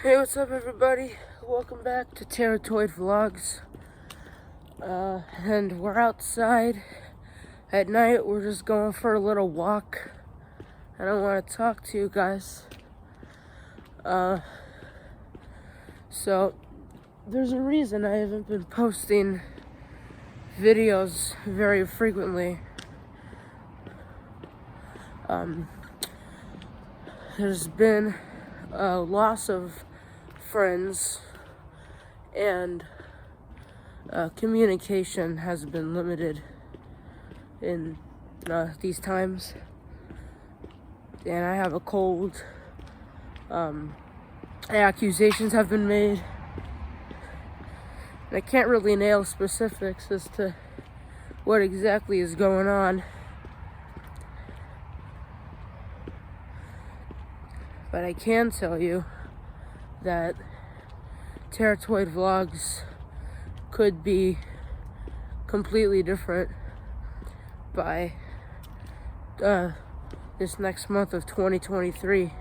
Hey, what's up, everybody? Welcome back to Teratoid Vlogs. And we're outside at night. We're just going for a little walk. I don't want to talk to you guys. So there's a reason I haven't been posting videos very frequently. There's been a loss of friends, and communication has been limited in these times, and I have a cold. Accusations have been made, and I can't really nail specifics as to what exactly is going on, but I can tell you that Teratoid Vlogs could be completely different by this next month of 2023.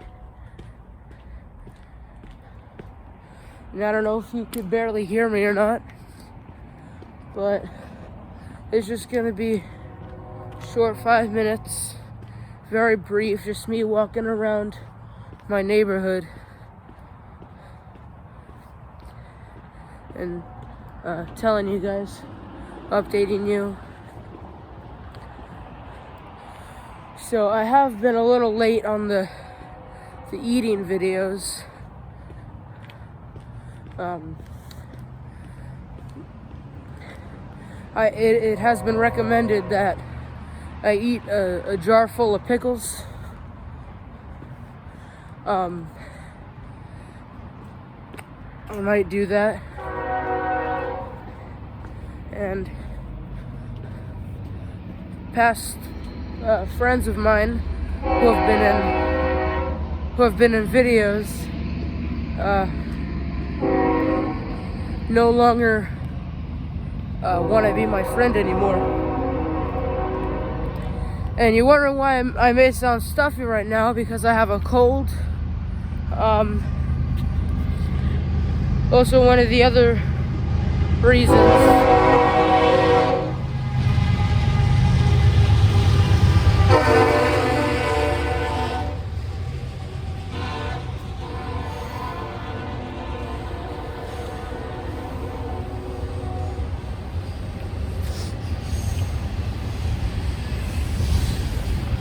And I don't know if you could barely hear me or not, but it's just gonna be short 5 minutes, very brief, just me walking around my neighborhood and telling you guys, updating you. So I have been a little late on the eating videos. It has been recommended that I eat a jar full of pickles. I might do that. And past friends of mine who have been in videos no longer want to be my friend anymore. And you're wondering why I may sound stuffy right now, because I have a cold. Also, one of the other reasons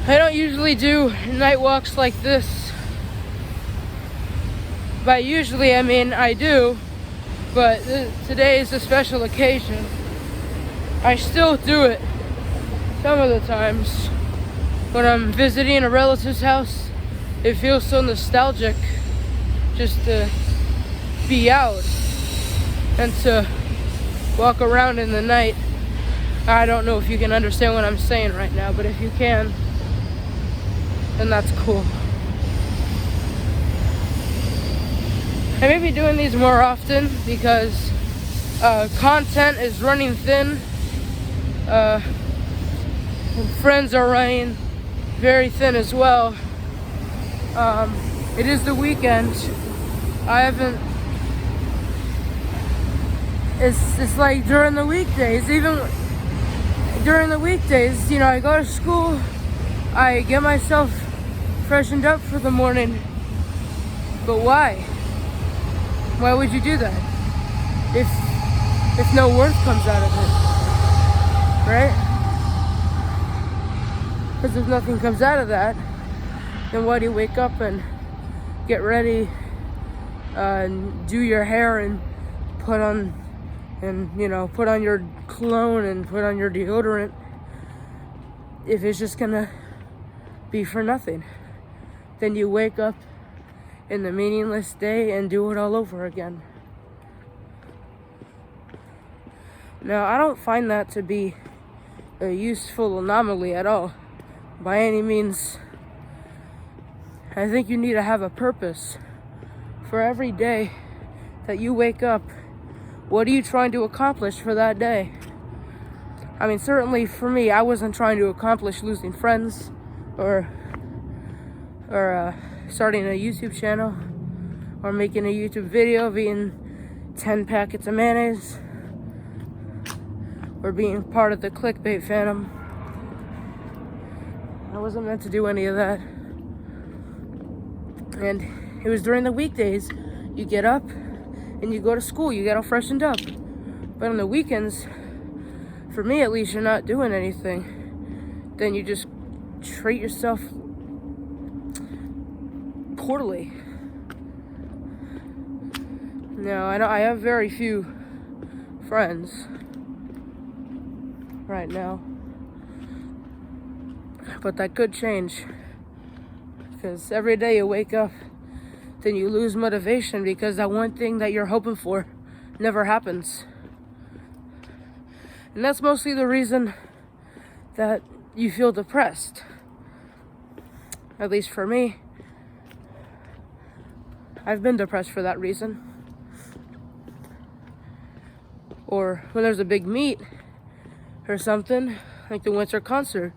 I don't usually do night walks like this. By usually, I mean I do, but today is a special occasion. I still do it some of the times. When I'm visiting a relative's house, it feels so nostalgic just to be out and to walk around in the night. I don't know if you can understand what I'm saying right now, but if you can, then that's cool. I may be doing these more often because content is running thin. And friends are running very thin as well. It is the weekend. It's like during the weekdays, even during the weekdays, you know, I go to school, I get myself freshened up for the morning. But why? Why would you do that if no worth comes out of it, right? Because if nothing comes out of that, then why do you wake up and get ready and do your hair and put on your cologne and put on your deodorant if it's just gonna be for nothing? Then you wake up in the meaningless day and do it all over again. Now, I don't find that to be a useful anomaly at all, by any means. I think you need to have a purpose for every day that you wake up. What are you trying to accomplish for that day? I mean, certainly for me, I wasn't trying to accomplish losing friends or starting a YouTube channel or making a YouTube video of eating 10 packets of mayonnaise, or being part of the clickbait phantom. I wasn't meant to do any of that. And it was during the weekdays. You get up and you go to school, you get all freshened up. But on the weekends, for me at least, you're not doing anything. Then you just treat yourself poorly. Now, I know I have very few friends right now, but that could change, because every day you wake up, then you lose motivation because that one thing that you're hoping for never happens. And that's mostly the reason that you feel depressed. At least for me, I've been depressed for that reason. Or when there's a big meet or something, like the winter concert.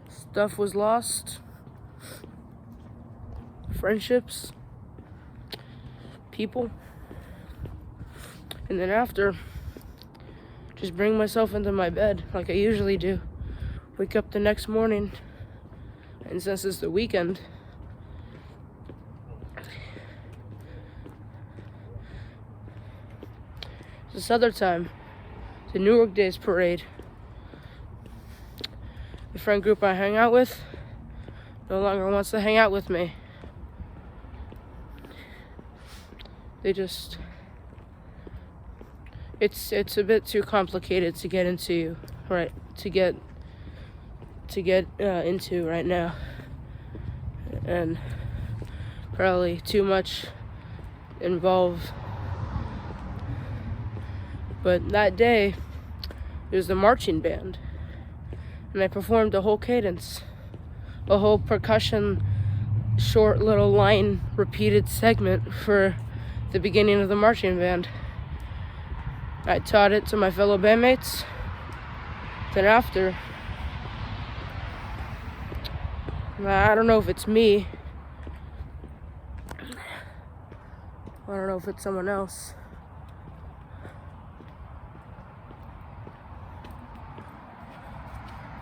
Stuff was lost. Friendships. People. And then after, just bring myself into my bed like I usually do. Wake up the next morning, and since it's the weekend, this other time, the Newark Days parade. The friend group I hang out with no longer wants to hang out with me. They just, it's a bit too complicated to get into, right? To get into right now, and probably too much involved. But that day, it was the marching band, and I performed a whole cadence, a whole percussion, short little line repeated segment for the beginning of the marching band. I taught it to my fellow bandmates. Then after, I don't know if it's me, I don't know if it's someone else,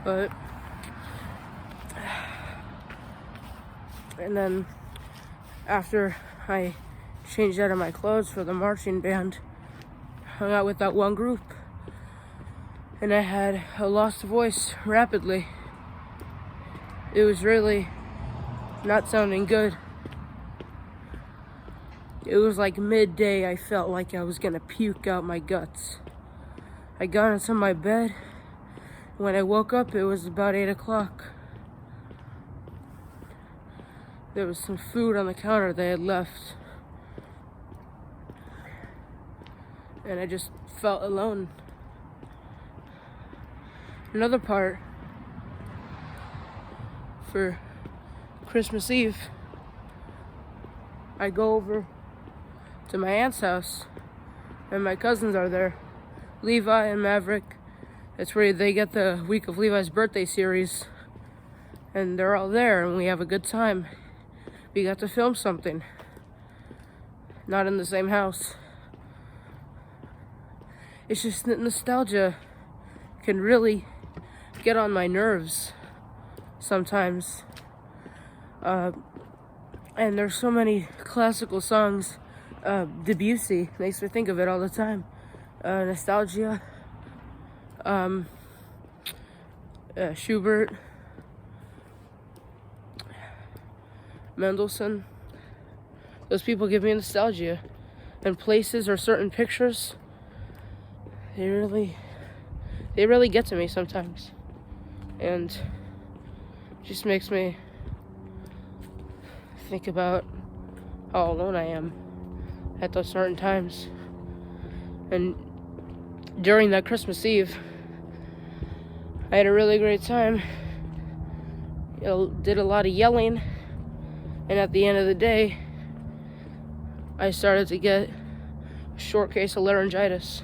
but, and then after I changed out of my clothes for the marching band, hung out with that one group, and I had a lost voice rapidly. It was really not sounding good. It was like midday. I felt like I was gonna puke out my guts. I got into my bed. When I woke up, it was about 8 o'clock. There was some food on the counter they had left, and I just felt alone. Another part, for Christmas Eve, I go over to my aunt's house, and my cousins are there, Levi and Maverick. It's where they get the Week of Levi's Birthday series, and they're all there, and we have a good time. We got to film something, not in the same house. It's just that nostalgia can really get on my nerves sometimes. And there's so many classical songs. Debussy makes me think of it all the time. Nostalgia. Schubert. Mendelssohn. Those people give me nostalgia. And places or certain pictures, they really get to me sometimes. And it just makes me think about how alone I am at those certain times. And during that Christmas Eve, I had a really great time. Did a lot of yelling, and at the end of the day, I started to get a short case of laryngitis.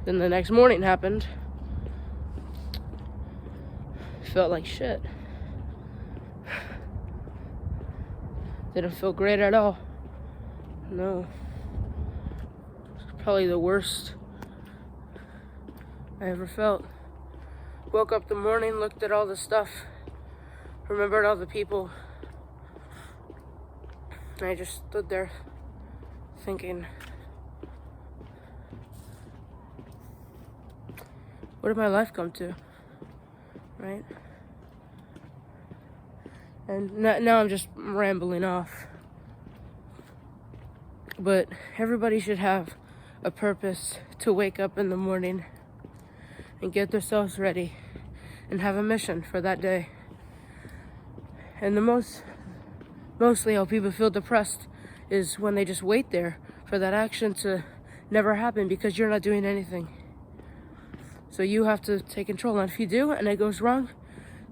Then the next morning happened. Felt like shit. Didn't feel great at all. No. Probably the worst I ever felt. Woke up the morning, looked at all the stuff, remembered all the people, and I just stood there thinking, what did my life come to? Right? And now I'm just rambling off. But everybody should have a purpose to wake up in the morning and get themselves ready and have a mission for that day. And mostly how people feel depressed is when they just wait there for that action to never happen because you're not doing anything. So you have to take control, and if you do and it goes wrong,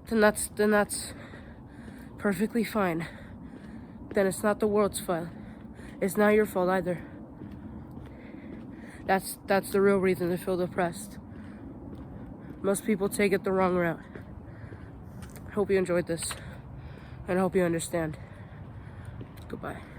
then that's perfectly fine. Then it's not the world's fault. It's not your fault either. That's the real reason to feel depressed. Most people take it the wrong route. Hope you enjoyed this, and I hope you understand. Goodbye.